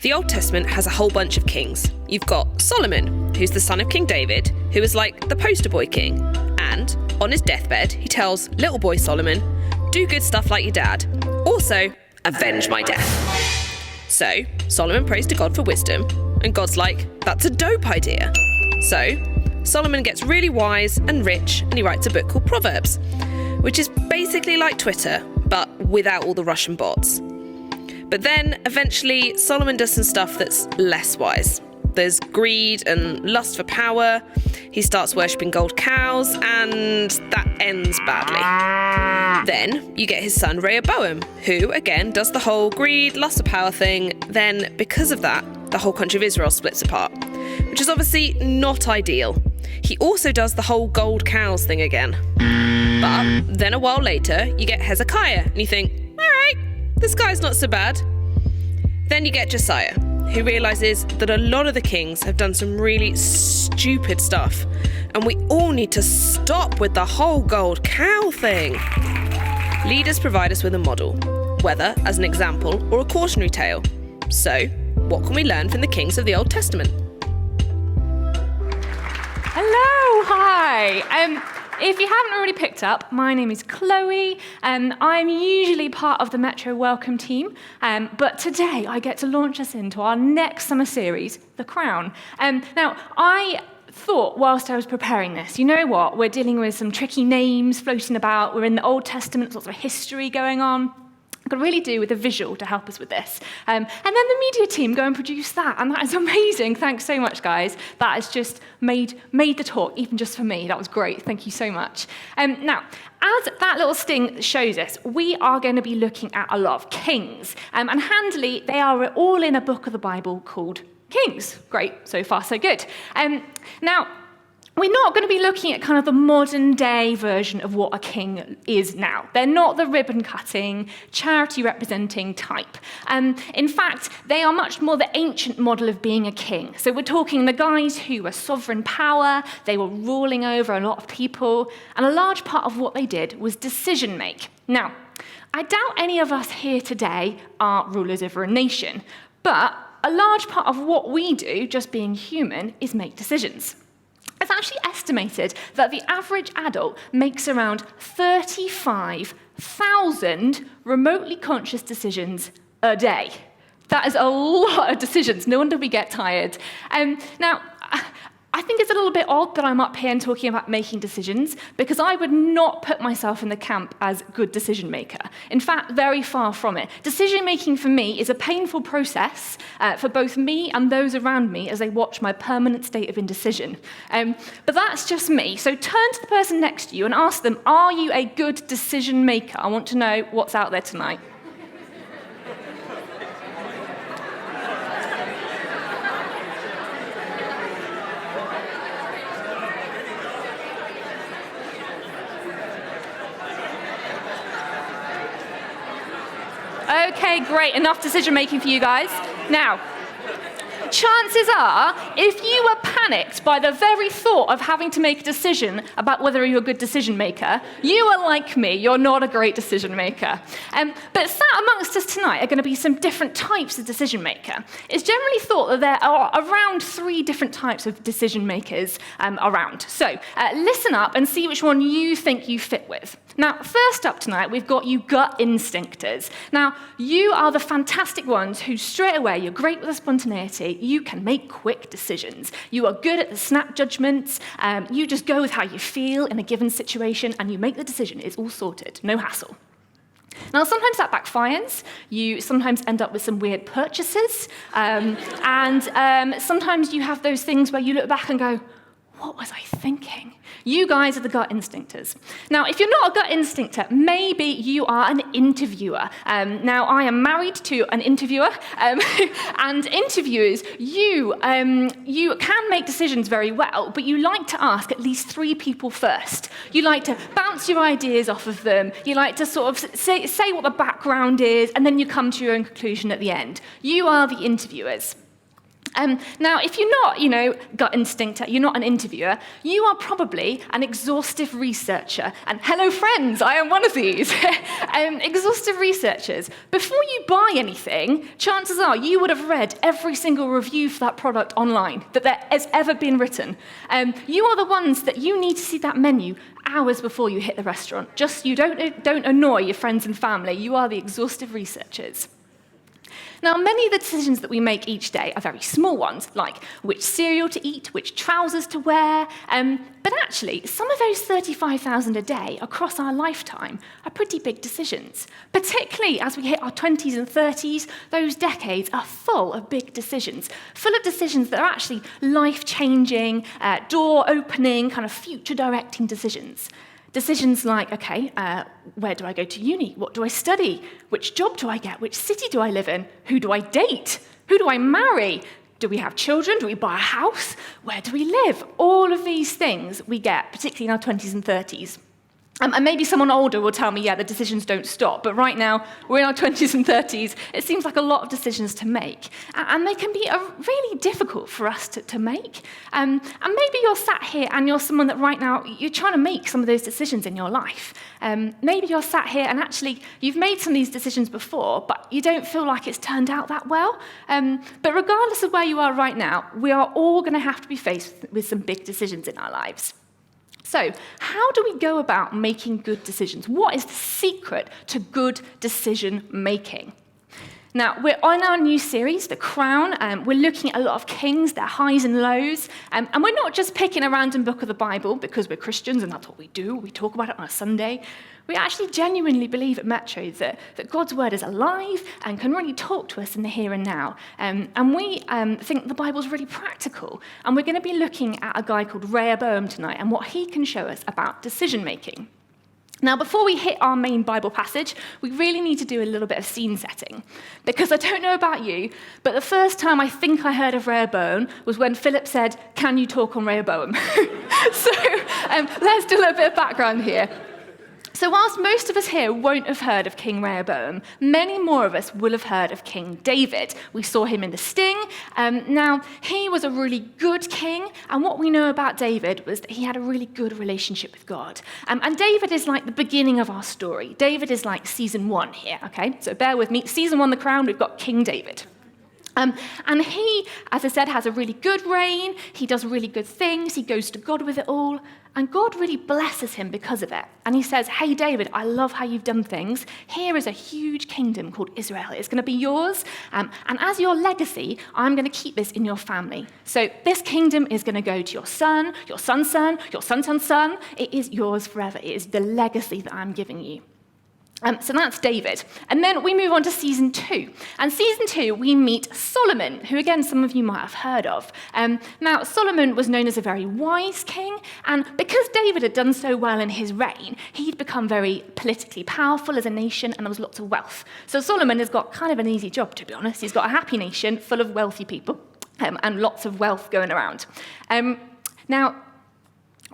The Old Testament has a whole bunch of kings. You've got Solomon, who's the son of King David, who is like the poster boy king. And on his deathbed, he tells little boy Solomon, do good stuff like your dad. Also, avenge my death. So, Solomon prays to God for wisdom, and God's like, that's a dope idea. So, Solomon gets really wise and rich, and he writes a book called Proverbs, which is basically like Twitter, but without all the Russian bots. But then, eventually, Solomon does some stuff that's less wise. There's greed and lust for power. He starts worshipping gold cows, and that ends badly. Then you get his son Rehoboam, who, again, does the whole greed, lust for power thing. Then, because of that, the whole country of Israel splits apart, which is obviously not ideal. He also does the whole gold cows thing again. But then a while later, you get Hezekiah, and you think, all right, this guy's not so bad. Then you get Josiah, who realises that a lot of the kings have done some really stupid stuff, and we all need to stop with the whole gold cow thing. Leaders provide us with a model, whether as an example or a cautionary tale. So, what can we learn from the kings of the Old Testament? Hello, hi. If you haven't already picked up, my name is Chloe, and I'm usually part of the Metro Welcome team, but today I get to launch us into our next summer series, The Crown. Now, I thought whilst I was preparing this, you know what, we're dealing with some tricky names floating about, we're in the Old Testament, lots of history going on. I could really do with a visual to help us with this. And then the media team go and produce that, and that is amazing. Thanks so much, guys. That has just made the talk, even just for me. That was great. Thank you so much. Now, as that little sting shows us, we are going to be looking at a lot of kings. And handily, they are all in a book of the Bible called Kings. Great. So far, so good. Now, we're not going to be looking at kind of the modern day version of what a king is now. They're not the ribbon cutting, charity representing type. In fact, they are much more the ancient model of being a king. So we're talking the guys who were sovereign power, they were ruling over a lot of people, and a large part of what they did was decision make. Now, I doubt any of us here today are rulers over a nation, but a large part of what we do, just being human, is make decisions. It's actually estimated that the average adult makes around 35,000 remotely conscious decisions a day. That is a lot of decisions. No wonder we get tired. Now, I think it's a little bit odd that I'm up here and talking about making decisions, because I would not put myself in the camp as good decision maker. In fact, very far from it. Decision making for me is a painful process for both me and those around me as they watch my permanent state of indecision. But that's just me. So turn to the person next to you and ask them, are you a good decision maker? I want to know what's out there tonight. Okay, great. Enough decision-making for you guys. Now, chances are, if you were panicked by the very thought of having to make a decision about whether you're a good decision maker, you are like me, you're not a great decision maker. But sat amongst us tonight are going to be some different types of decision maker. It's generally thought that there are around 3 different types of decision makers around. So listen up and see which one you think you fit with. Now, first up tonight, we've got you gut instinctors. Now, you are the fantastic ones who straight away, you're great with the spontaneity, you can make quick decisions. You are good at the snap judgments, you just go with how you feel in a given situation, and you make the decision. It's all sorted, no hassle. Now, sometimes that backfires. You sometimes end up with some weird purchases, and sometimes you have those things where you look back and go, what was I thinking? You guys are the gut instinctors. Now, if you're not a gut instinctor, maybe you are an interviewer. Now, I am married to an interviewer, and interviewers, you can make decisions very well, but you like to ask at least 3 people first. You like to bounce your ideas off of them. You like to sort of say what the background is, and then you come to your own conclusion at the end. You are the interviewers. Now, if you're not, gut instinct, you're not an interviewer, you are probably an exhaustive researcher. And hello, friends, I am one of these. Exhaustive researchers. Before you buy anything, chances are you would have read every single review for that product online that there has ever been written. You are the ones that you need to see that menu hours before you hit the restaurant. Just you don't annoy your friends and family. You are the exhaustive researchers. Now, many of the decisions that we make each day are very small ones, like which cereal to eat, which trousers to wear, but actually, some of those 35,000 a day across our lifetime are pretty big decisions. Particularly as we hit our 20s and 30s, those decades are full of big decisions, full of decisions that are actually life-changing, door-opening, kind of future-directing decisions. Decisions like, okay, where do I go to uni? What do I study? Which job do I get? Which city do I live in? Who do I date? Who do I marry? Do we have children? Do we buy a house? Where do we live? All of these things we get, particularly in our 20s and 30s. And maybe someone older will tell me, yeah, the decisions don't stop. But right now, we're in our 20s and 30s. It seems like a lot of decisions to make. And they can be really difficult for us to make. And maybe you're sat here and you're someone that right now, you're trying to make some of those decisions in your life. Maybe you're sat here and actually you've made some of these decisions before, but you don't feel like it's turned out that well. But regardless of where you are right now, we are all going to have to be faced with some big decisions in our lives. So, how do we go about making good decisions? What is the secret to good decision making? Now, we're on our new series, The Crown. We're looking at a lot of kings, their highs and lows. And we're not just picking a random book of the Bible because we're Christians and that's what we do. We talk about it on a Sunday. We actually genuinely believe at Metro that God's word is alive and can really talk to us in the here and now. And we think the Bible's really practical. And we're going to be looking at a guy called Rehoboam tonight and what he can show us about decision making. Now, before we hit our main Bible passage, we really need to do a little bit of scene setting. Because I don't know about you, but the first time I think I heard of Rehoboam was when Philip said, "Can you talk on Rehoboam?" So let's do a little bit of background here. So whilst most of us here won't have heard of King Rehoboam, many more of us will have heard of King David. We saw him in The Sting. Now, he was a really good king, and what we know about David was that he had a really good relationship with God. And David is like the beginning of our story. David is like season 1 here, okay? So bear with me. Season 1, The Crown, we've got King David. And he, as I said, has a really good reign. He does really good things. He goes to God with it all. And God really blesses him because of it. And he says, "Hey, David, I love how you've done things. Here is a huge kingdom called Israel. It's going to be yours. And as your legacy, I'm going to keep this in your family. So this kingdom is going to go to your son, your son's son, your son's son's son. It is yours forever. It is the legacy that I'm giving you." So that's David. And then we move on to season 2. And season 2, we meet Solomon, who, again, some of you might have heard of. Now, Solomon was known as a very wise king. And because David had done so well in his reign, he'd become very politically powerful as a nation, and there was lots of wealth. So Solomon has got kind of an easy job, to be honest. He's got a happy nation full of wealthy people and lots of wealth going around. Now,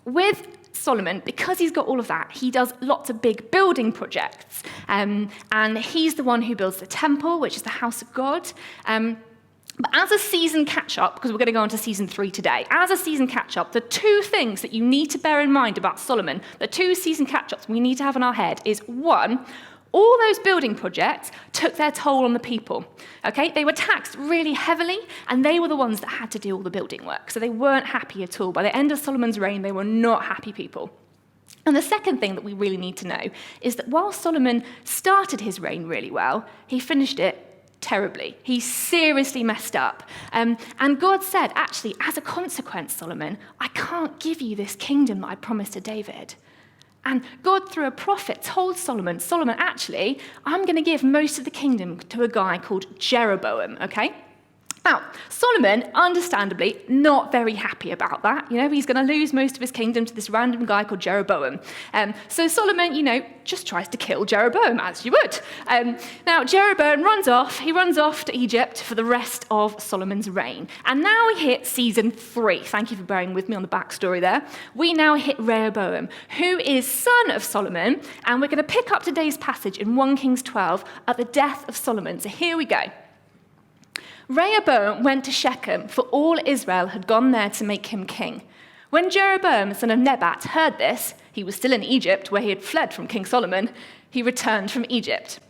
with Solomon, because he's got all of that, he does lots of big building projects. And he's the one who builds the temple, which is the house of God. But as a season catch-up, because we're going to go on to season 3 today, as a season catch-up, the 2 things that you need to bear in mind about Solomon, the 2 season catch-ups we need to have in our head is, 1, all those building projects took their toll on the people, okay? They were taxed really heavily, and they were the ones that had to do all the building work. So they weren't happy at all. By the end of Solomon's reign, they were not happy people. And the second thing that we really need to know is that while Solomon started his reign really well, he finished it terribly. He seriously messed up. And God said, actually, as a consequence, Solomon, I can't give you this kingdom that I promised to David. And God, through a prophet, told Solomon, actually, I'm going to give most of the kingdom to a guy called Jeroboam, okay? Now, Solomon, understandably, not very happy about that. He's going to lose most of his kingdom to this random guy called Jeroboam. So Solomon, just tries to kill Jeroboam, as you would. Now, Jeroboam runs off. He runs off to Egypt for the rest of Solomon's reign. And now we hit season 3. Thank you for bearing with me on the backstory there. We now hit Rehoboam, who is son of Solomon. And we're going to pick up today's passage in 1 Kings 12 at the death of Solomon. So here we go. Rehoboam went to Shechem, for all Israel had gone there to make him king. When Jeroboam, son of Nebat, heard this, he was still in Egypt, where he had fled from King Solomon. He returned from Egypt.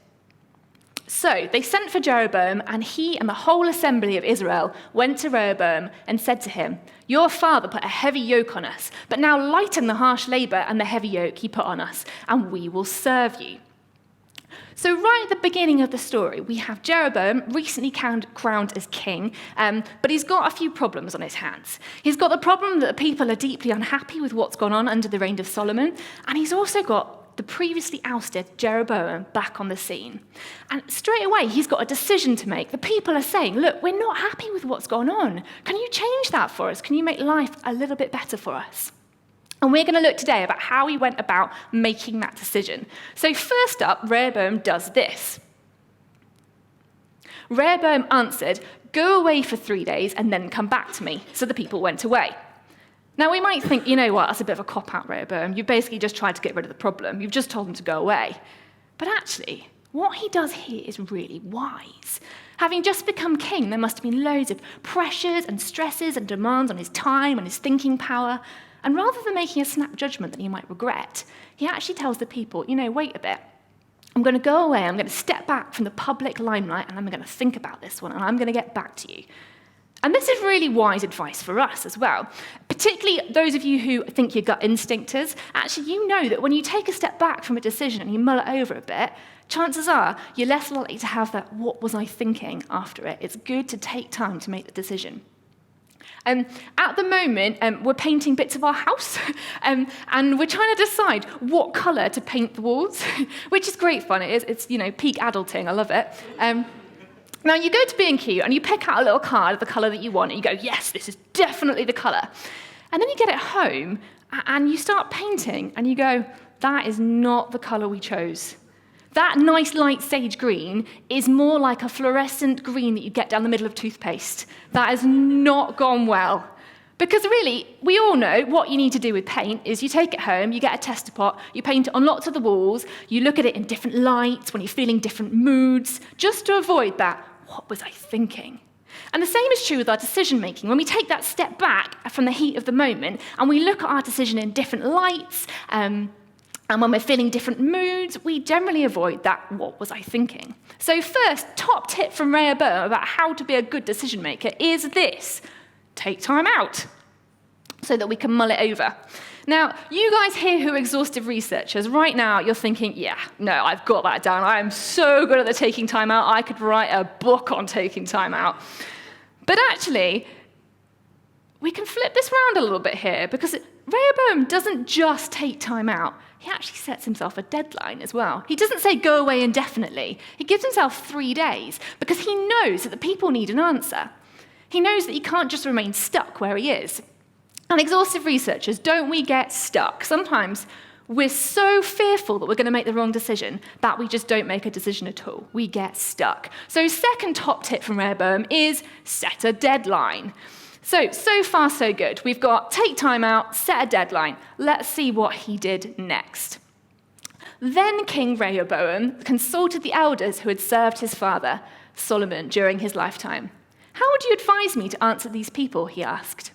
So they sent for Jeroboam, and he and the whole assembly of Israel went to Rehoboam and said to him, "Your father put a heavy yoke on us, but now lighten the harsh labor and the heavy yoke he put on us, and we will serve you." So right at the beginning of the story, we have Jeroboam, recently crowned as king, but he's got a few problems on his hands. He's got the problem that the people are deeply unhappy with what's gone on under the reign of Solomon, and he's also got the previously ousted Jeroboam back on the scene. And straight away, he's got a decision to make. The people are saying, look, we're not happy with what's gone on. Can you change that for us? Can you make life a little bit better for us? And we're going to look today about how he went about making that decision. So first up, Rehoboam does this. Rehoboam answered, "Go away for 3 days and then come back to me." So the people went away. Now we might think, you know what, that's a bit of a cop-out, Rehoboam. You basically just tried to get rid of the problem. You've just told them to go away. But actually, what he does here is really wise. Having just become king, there must have been loads of pressures and stresses and demands on his time and his thinking power. And rather than making a snap judgment that he might regret, he actually tells the people, you know, wait a bit. I'm going to go away, I'm going to step back from the public limelight, and I'm going to think about this one, and I'm going to get back to you. And this is really wise advice for us as well, particularly those of you who think you're gut instinctors. Actually, you know that when you take a step back from a decision and you mull it over a bit, chances are you're less likely to have that "what was I thinking" after it. It's good to take time to make the decision. At the moment, we're painting bits of our house, and we're trying to decide what colour to paint the walls, which is great fun. It's peak adulting. I love it. Now, you go to B&Q and you pick out a little card of the colour that you want, and you go, yes, this is definitely the colour. And then you get it home, and you start painting, and you go, that is not the colour we chose. That nice light sage green is more like a fluorescent green that you get down the middle of toothpaste. That has not gone well. Because really, we all know what you need to do with paint is you take it home, you get a tester pot, you paint it on lots of the walls, you look at it in different lights, when you're feeling different moods, just to avoid that, what was I thinking? And the same is true with our decision-making. When we take that step back from the heat of the moment, and we look at our decision in different lights, and when we're feeling different moods, we generally avoid that "what was I thinking?" So first, top tip from Rehoboam about how to be a good decision maker is this: take time out so that we can mull it over. Now, you guys here who are exhaustive researchers, right now you're thinking, yeah, no, I've got that down. I am so good at the taking time out. I could write a book on taking time out. But actually, we can flip this around a little bit here, because Rehoboam doesn't just take time out. He actually sets himself a deadline as well. He doesn't say go away indefinitely. He gives himself 3 days because he knows that the people need an answer. He knows that he can't just remain stuck where he is. And exhaustive researchers, don't we get stuck? Sometimes we're so fearful that we're going to make the wrong decision that we just don't make a decision at all. We get stuck. So second top tip from Rehoboam is set a deadline. So far so good. We've got take time out, set a deadline. Let's see what he did next. Then King Rehoboam consulted the elders who had served his father, Solomon, during his lifetime. "How would you advise me to answer these people?" he asked.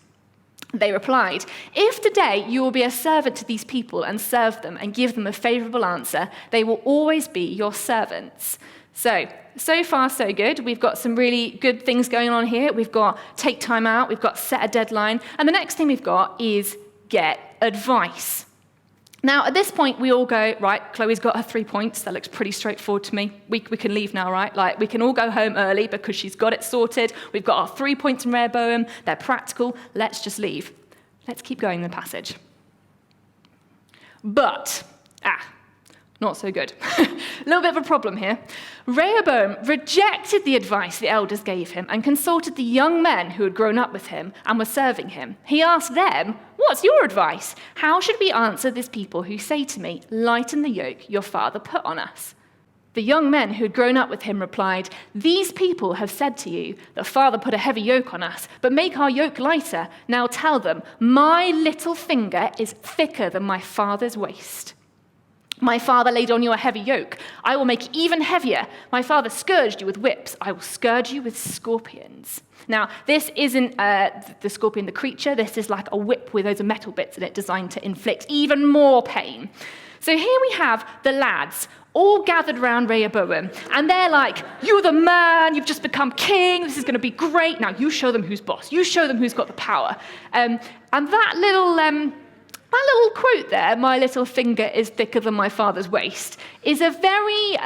They replied, "If today you will be a servant to these people and serve them and give them a favorable answer, they will always be your servants." So far so good. We've got some really good things going on here. We've got take time out, we've got set a deadline, and the next thing we've got is get advice. Now, at this point, we all go, right, Chloe's got her 3 points. That looks pretty straightforward to me. We can leave now, right? Like, we can all go home early because she's got it sorted. We've got our 3 points from Rehoboam. They're practical. Let's just leave. Let's keep going in the passage. But, not so good. A little bit of a problem here. Rehoboam rejected the advice the elders gave him and consulted the young men who had grown up with him and were serving him. He asked them, "What's your advice? How should we answer these people who say to me, 'Lighten the yoke your father put on us'?" The young men who had grown up with him replied, "These people have said to you, 'The father put a heavy yoke on us, but make our yoke lighter.' Now tell them, 'My little finger is thicker than my father's waist.'" My father laid on you a heavy yoke. I will make it even heavier. My father scourged you with whips. I will scourge you with scorpions. Now, this isn't the scorpion, the creature. This is like a whip with loads of metal bits in it designed to inflict even more pain. So here we have the lads all gathered around Rehoboam, and they're like, you're the man, you've just become king, this is going to be great. Now, you show them who's boss. You show them who's got the power. And that little quote there, my little finger is thicker than my father's waist, is a very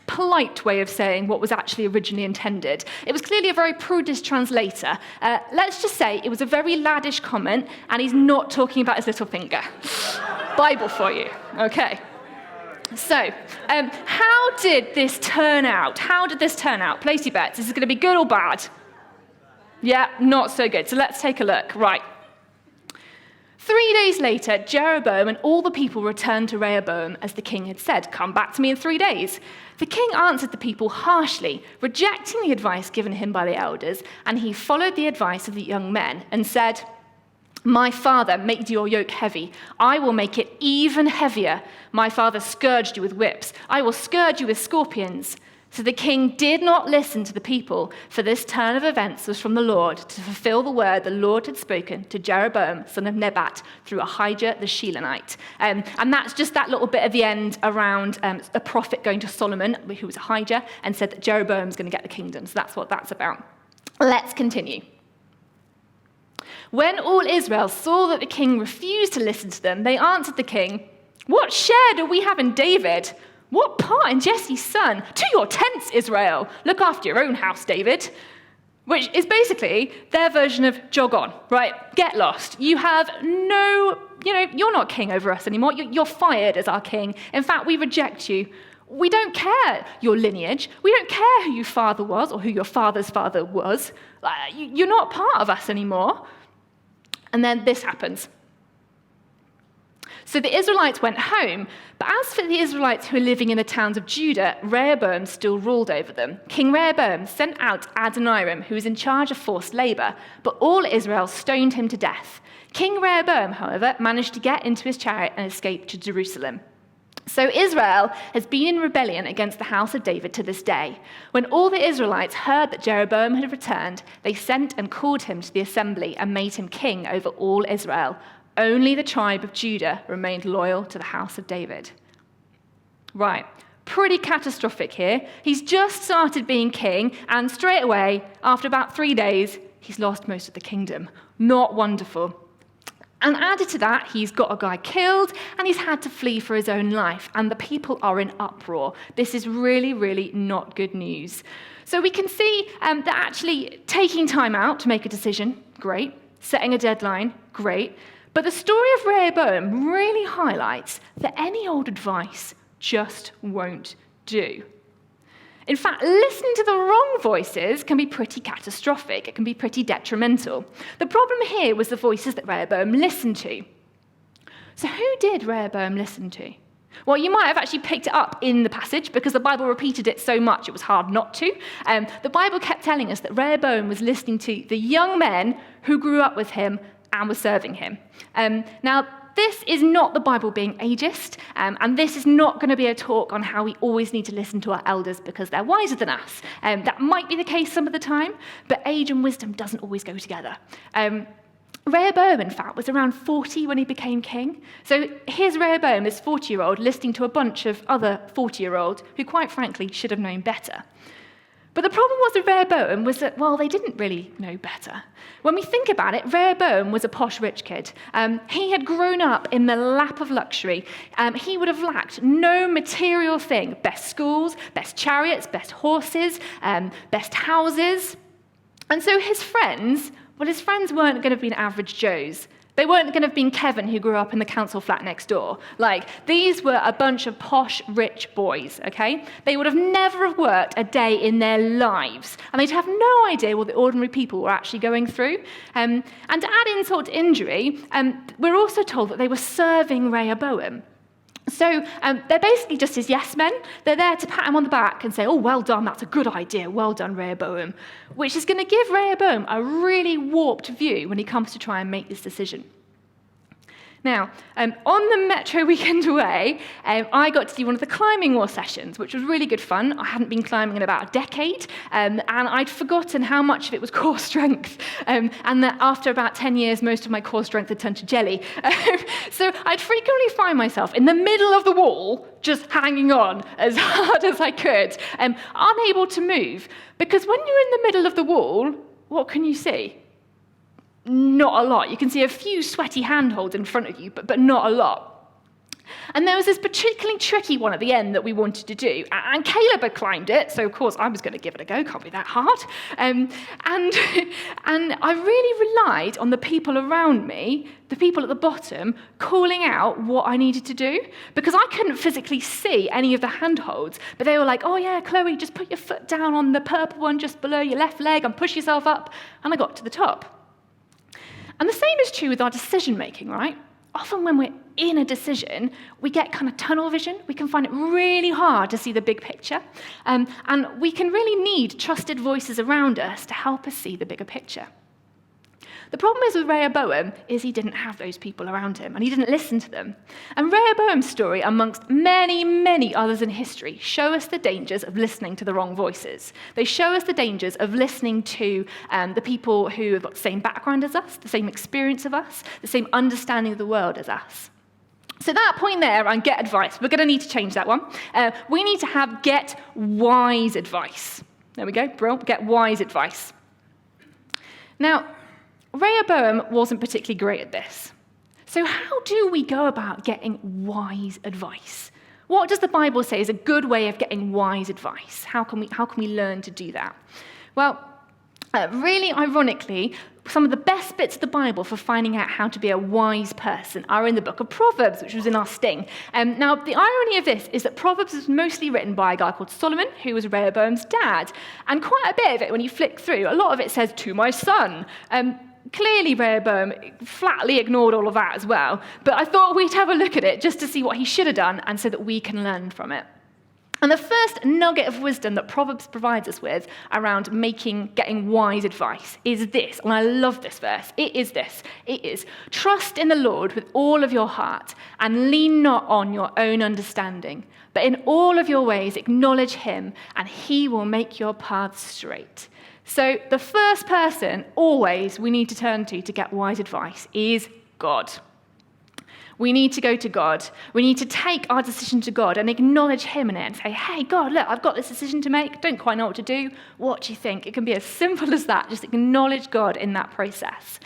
polite way of saying what was actually originally intended. It was clearly a very prudish translator. Let's just say it was a very laddish comment, and he's not talking about his little finger. Bible for you, okay. So, how did this turn out? Place your bets. Is this going to be good or bad? Yeah, not so good. So let's take a look. Right. 3 days later, Jeroboam and all the people returned to Rehoboam as the king had said, come back to me in 3 days. The king answered the people harshly, rejecting the advice given him by the elders, and he followed the advice of the young men and said, my father made your yoke heavy. I will make it even heavier. My father scourged you with whips. I will scourge you with scorpions. So the king did not listen to the people, for this turn of events was from the Lord to fulfill the word the Lord had spoken to Jeroboam, son of Nebat, through Ahijah the Shilonite. And that's just that little bit at the end around a prophet going to Solomon, who was Ahijah, and said that Jeroboam's going to get the kingdom. So that's what that's about. Let's continue. When all Israel saw that the king refused to listen to them, they answered the king, what share do we have in David? What part in Jesse's son? To your tents, Israel. Look after your own house, David. Which is basically their version of jog on, right? Get lost. You have you're not king over us anymore. You're fired as our king. In fact, we reject you. We don't care your lineage. We don't care who your father was or who your father's father was. You're not part of us anymore. And then this happens. So the Israelites went home, but as for the Israelites who were living in the towns of Judah, Rehoboam still ruled over them. King Rehoboam sent out Adoniram, who was in charge of forced labor, but all Israel stoned him to death. King Rehoboam, however, managed to get into his chariot and escape to Jerusalem. So Israel has been in rebellion against the house of David to this day. When all the Israelites heard that Jeroboam had returned, they sent and called him to the assembly and made him king over all Israel. Only the tribe of Judah remained loyal to the house of David. Right, pretty catastrophic here. He's just started being king, and straight away, after about 3 days, he's lost most of the kingdom. Not wonderful. And added to that, he's got a guy killed, and he's had to flee for his own life, and the people are in uproar. This is really, really not good news. So we can see that actually taking time out to make a decision, great. Setting a deadline, great. But the story of Rehoboam really highlights that any old advice just won't do. In fact, listening to the wrong voices can be pretty catastrophic. It can be pretty detrimental. The problem here was the voices that Rehoboam listened to. So who did Rehoboam listen to? Well, you might have actually picked it up in the passage because the Bible repeated it so much it was hard not to. The Bible kept telling us that Rehoboam was listening to the young men who grew up with him and were serving him. Now, this is not the Bible being ageist, and this is not going to be a talk on how we always need to listen to our elders because they're wiser than us. That might be the case some of the time, but age and wisdom doesn't always go together. Rehoboam, in fact, was around 40 when he became king. So here's Rehoboam, this 40-year-old, listening to a bunch of other 40-year-olds who, quite frankly, should have known better. But the problem with Rehoboam was that, well, they didn't really know better. When we think about it, Rehoboam was a posh rich kid. He had grown up in the lap of luxury. He would have lacked no material thing. Best schools, best chariots, best horses, best houses. And so his friends weren't going to be average Joes. They weren't going to have been Kevin, who grew up in the council flat next door. These were a bunch of posh, rich boys, okay? They would have never have worked a day in their lives, and they'd have no idea what the ordinary people were actually going through. And to add insult to injury, we're also told that they were serving Rehoboam. So they're basically just his yes men. They're there to pat him on the back and say, oh, well done, that's a good idea, well done, Rehoboam, which is going to give Rehoboam a really warped view when he comes to try and make this decision. Now, on the Metro weekend away, I got to do one of the climbing wall sessions, which was really good fun. I hadn't been climbing in about a decade, and I'd forgotten how much of it was core strength, and that after about 10 years, most of my core strength had turned to jelly. So I'd frequently find myself in the middle of the wall, just hanging on as hard as I could, unable to move. Because when you're in the middle of the wall, what can you see? Not a lot. You can see a few sweaty handholds in front of you, but not a lot. And there was this particularly tricky one at the end that we wanted to do. And Caleb had climbed it, so of course I was going to give it a go. Can't be that hard. And I really relied on the people around me, the people at the bottom, calling out what I needed to do, because I couldn't physically see any of the handholds. But they were like, "Oh yeah, Chloe, just put your foot down on the purple one just below your left leg and push yourself up." And I got to the top. And the same is true with our decision-making, right? Often when we're in a decision, we get kind of tunnel vision. We can find it really hard to see the big picture. And we can really need trusted voices around us to help us see the bigger picture. The problem is with Rehoboam is he didn't have those people around him, and he didn't listen to them. And Rehoboam's story, amongst many, many others in history, show us the dangers of listening to the wrong voices. They show us the dangers of listening to the people who have got the same background as us, the same experience of us, the same understanding of the world as us. So that point there on get advice, we're going to need to change that one. We need to have get wise advice. There we go, brilliant, get wise advice. Now, Rehoboam wasn't particularly great at this. So how do we go about getting wise advice? What does the Bible say is a good way of getting wise advice? How can we learn to do that? Well, really ironically, some of the best bits of the Bible for finding out how to be a wise person are in the book of Proverbs, which was in our sting. Now, the irony of this is that Proverbs was mostly written by a guy called Solomon, who was Rehoboam's dad. And quite a bit of it, when you flick through, a lot of it says, "to my son." Clearly, Rehoboam flatly ignored all of that as well. But I thought we'd have a look at it just to see what he should have done and so that we can learn from it. And the first nugget of wisdom that Proverbs provides us with around getting wise advice is this, and I love this verse. It is this. It is, "Trust in the Lord with all of your heart and lean not on your own understanding, but in all of your ways acknowledge him and he will make your paths straight." So the first person always we need to turn to get wise advice is God. We need to go to God. We need to take our decision to God and acknowledge him in it and say, "Hey, God, look, I've got this decision to make. Don't quite know what to do. What do you think?" It can be as simple as that. Just acknowledge God in that process.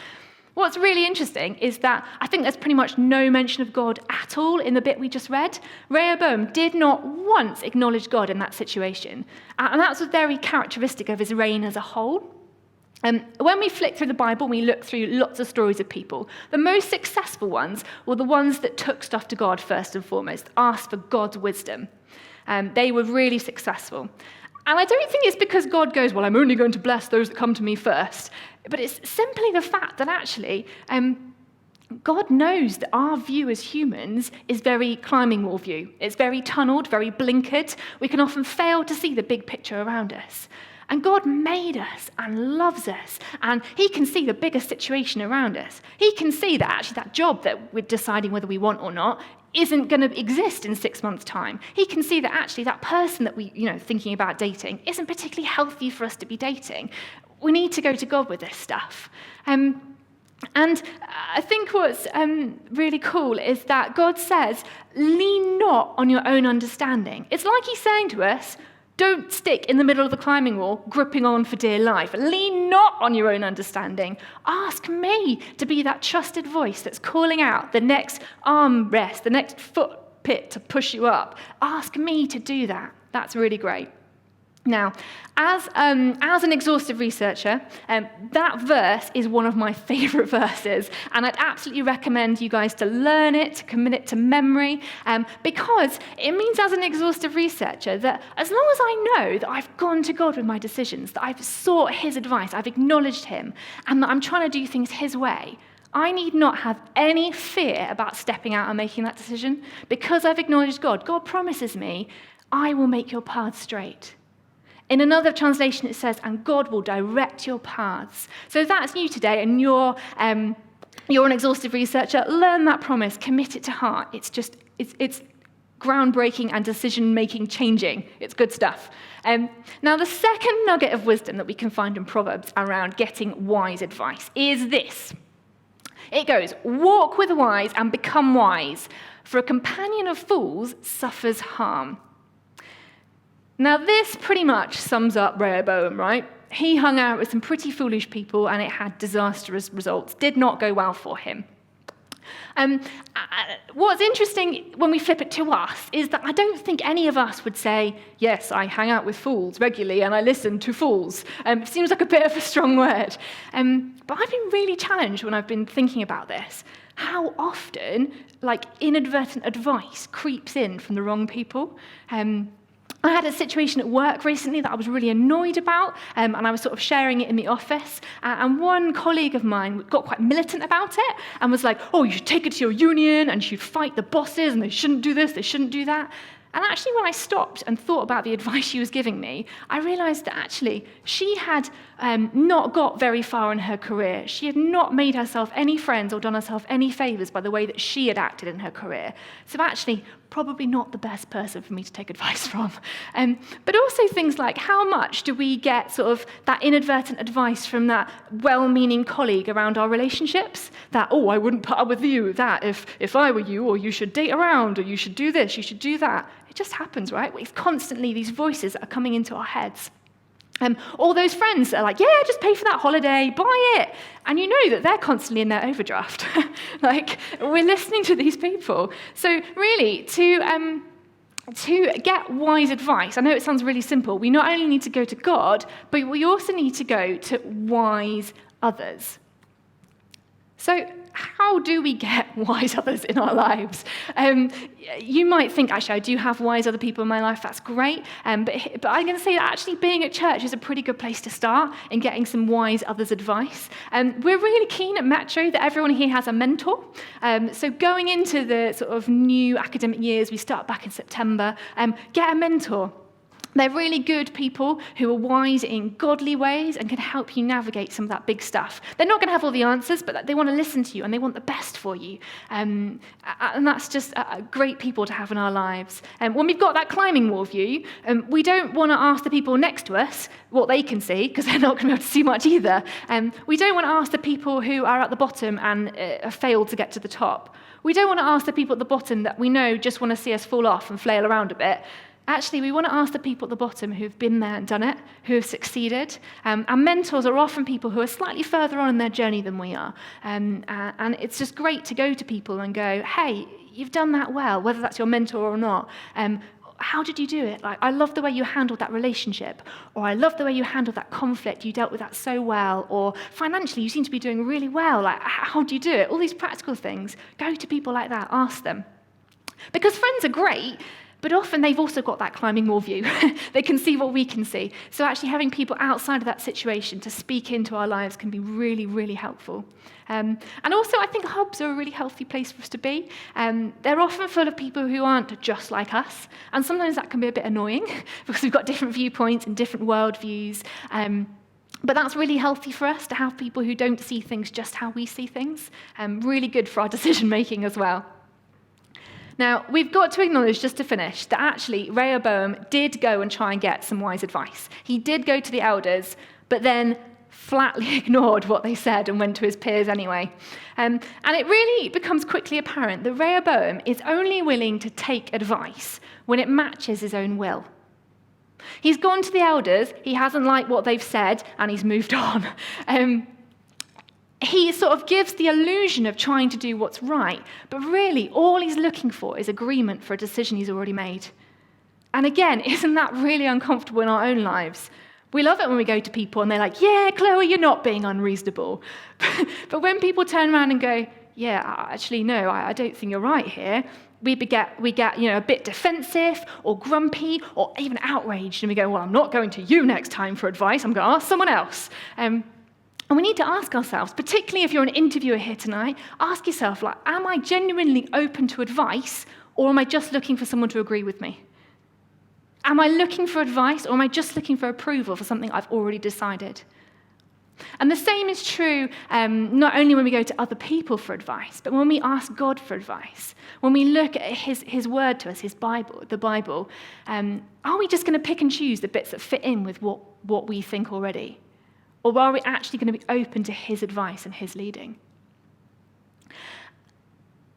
What's really interesting is that I think there's pretty much no mention of God at all in the bit we just read. Rehoboam did not once acknowledge God in that situation. And that's very characteristic of his reign as a whole. When we flick through the Bible, we look through lots of stories of people. The most successful ones were the ones that took stuff to God first and foremost, asked for God's wisdom. They were really successful. And I don't think it's because God goes, "Well, I'm only going to bless those that come to me first." But it's simply the fact that actually God knows that our view as humans is very climbing wall view. It's very tunneled, very blinkered. We can often fail to see the big picture around us. And God made us and loves us, and he can see the bigger situation around us. He can see that actually that job that we're deciding whether we want or not isn't going to exist in 6 months' time. He can see that actually that person that we, thinking about dating isn't particularly healthy for us to be dating. We need to go to God with this stuff. And I think what's really cool is that God says, "Lean not on your own understanding." It's like he's saying to us, don't stick in the middle of the climbing wall, gripping on for dear life. Lean not on your own understanding. Ask me to be that trusted voice that's calling out the next arm rest, the next foot pit to push you up. Ask me to do that. That's really great. Now, as an exhaustive researcher, that verse is one of my favorite verses, and I'd absolutely recommend you guys to learn it, to commit it to memory, because it means as an exhaustive researcher that as long as I know that I've gone to God with my decisions, that I've sought his advice, I've acknowledged him, and that I'm trying to do things his way, I need not have any fear about stepping out and making that decision, because I've acknowledged God. God promises me, "I will make your path straight." In another translation, it says, "and God will direct your paths." So if that's you today and you're You're an exhaustive researcher. Learn that promise. Commit it to heart. It's groundbreaking and decision-making changing. It's good stuff. Now, the second nugget of wisdom that we can find in Proverbs around getting wise advice is this. It goes, walk with the wise and become wise, for a companion of fools suffers harm. Now, this pretty much sums up Rehoboam, right? He hung out with some pretty foolish people, and it had disastrous results. Did not go well for him. What's interesting when we flip it to us is that I don't think any of us would say, yes, I hang out with fools regularly and I listen to fools. It seems like a bit of a strong word. But I've been really challenged when I've been thinking about this, how often inadvertent advice creeps in from the wrong people. I had a situation at work recently that I was really annoyed about, and I was sort of sharing it in the office, and one colleague of mine got quite militant about it and was like, oh, you should take it to your union, and you should fight the bosses, and they shouldn't do this, they shouldn't do that. And actually, when I stopped and thought about the advice she was giving me, I realized that actually she had not got very far in her career. She had not made herself any friends or done herself any favors by the way that she had acted in her career. So actually, probably not the best person for me to take advice from. But also things like, how much do we get sort of that inadvertent advice from that well-meaning colleague around our relationships? That, oh, I wouldn't put up with you, that if I were you, or you should date around, or you should do this, you should do that. It just happens, right? It's constantly these voices that are coming into our heads. All those friends that are like, yeah, just pay for that holiday, buy it. And you know that they're constantly in their overdraft. We're listening to these people. So really, to get wise advice, I know it sounds really simple. We not only need to go to God, but we also need to go to wise others. So how do we get wise others in our lives? You might think, actually, I do have wise other people in my life. That's great. But I'm going to say that actually being at church is a pretty good place to start in getting some wise others' advice. We're really keen at Metro that everyone here has a mentor. So going into the sort of new academic years, we start back in September, get a mentor. They're really good people who are wise in godly ways and can help you navigate some of that big stuff. They're not going to have all the answers, but they want to listen to you and they want the best for you. And that's just great people to have in our lives. When we've got that climbing wall view, we don't want to ask the people next to us what they can see, because they're not going to be able to see much either. We don't want to ask the people who are at the bottom and have failed to get to the top. We don't want to ask the people at the bottom that we know just want to see us fall off and flail around a bit. Actually, we want to ask the people at the bottom who've been there and done it, who have succeeded. Our mentors are often people who are slightly further on in their journey than we are. And it's just great to go to people and go, hey, you've done that well, whether that's your mentor or not. How did you do it? I love the way you handled that relationship, or I love the way you handled that conflict. You dealt with that so well, or financially, you seem to be doing really well. How do you do it? All these practical things. Go to people like that, ask them. Because friends are great, but often they've also got that climbing wall view. They can see what we can see. So actually having people outside of that situation to speak into our lives can be really, really helpful. And also I think hubs are a really healthy place for us to be. They're often full of people who aren't just like us. And sometimes that can be a bit annoying because we've got different viewpoints and different worldviews. But that's really healthy for us to have people who don't see things just how we see things. Really good for our decision making as well. Now, we've got to acknowledge, just to finish, that actually Rehoboam did go and try and get some wise advice. He did go to the elders, but then flatly ignored what they said and went to his peers anyway. And it really becomes quickly apparent that Rehoboam is only willing to take advice when it matches his own will. He's gone to the elders, he hasn't liked what they've said, and he's moved on. He sort of gives the illusion of trying to do what's right, but really all he's looking for is agreement for a decision he's already made. And again, isn't that really uncomfortable in our own lives? We love it when we go to people and they're like, yeah, Chloe, you're not being unreasonable. But when people turn around and go, yeah, actually, no, I don't think you're right here, we get a bit defensive or grumpy or even outraged, and we go, well, I'm not going to you next time for advice, I'm going to ask someone else. And we need to ask ourselves, particularly if you're an interviewer here tonight, ask yourself, am I genuinely open to advice, or am I just looking for someone to agree with me? Am I looking for advice, or am I just looking for approval for something I've already decided? And the same is true not only when we go to other people for advice, but when we ask God for advice. When we look at his word to us, the Bible, are we just going to pick and choose the bits that fit in with what we think already? Or are we actually going to be open to his advice and his leading?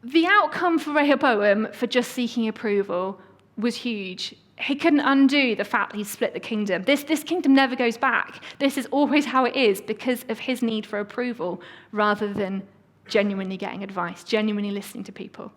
The outcome for Rehoboam for just seeking approval was huge. He couldn't undo the fact that he split the kingdom. This kingdom never goes back. This is always how it is because of his need for approval rather than genuinely getting advice, genuinely listening to people.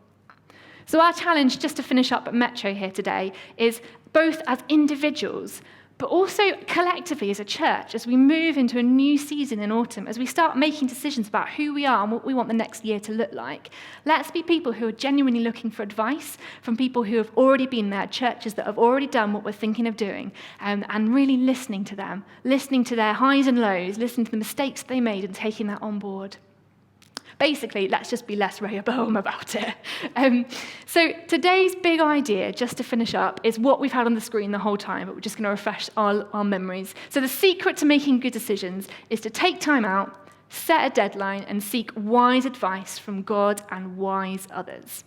So our challenge, just to finish up at Metro here today, is both as individuals, but also collectively as a church, as we move into a new season in autumn, as we start making decisions about who we are and what we want the next year to look like, let's be people who are genuinely looking for advice from people who have already been there, churches that have already done what we're thinking of doing, and really listening to them, listening to their highs and lows, listening to the mistakes they made and taking that on board. Basically, let's just be less Rehoboam about it. So today's big idea, just to finish up, is what we've had on the screen the whole time, but we're just going to refresh our memories. So the secret to making good decisions is to take time out, set a deadline, and seek wise advice from God and wise others.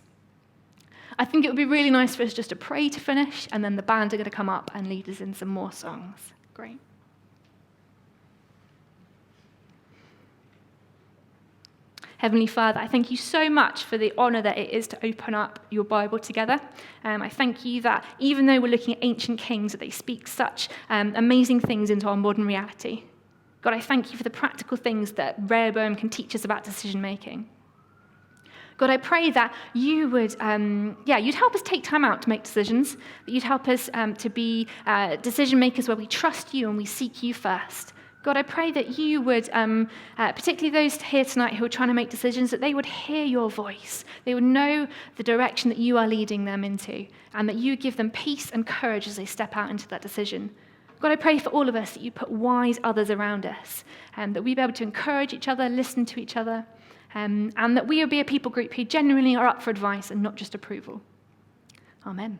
I think it would be really nice for us just to pray to finish, and then the band are going to come up and lead us in some more songs. Great. Heavenly Father, I thank you so much for the honour that it is to open up your Bible together. I thank you that even though we're looking at ancient kings, that they speak such amazing things into our modern reality. God, I thank you for the practical things that Rehoboam can teach us about decision making. God, I pray that you would, you'd help us take time out to make decisions, that you'd help us to be decision makers where we trust you and we seek you first. God, I pray that you would, particularly those here tonight who are trying to make decisions, that they would hear your voice. They would know the direction that you are leading them into, and that you would give them peace and courage as they step out into that decision. God, I pray for all of us that you put wise others around us, that we be able to encourage each other, listen to each other, and that we will be a people group who genuinely are up for advice and not just approval. Amen.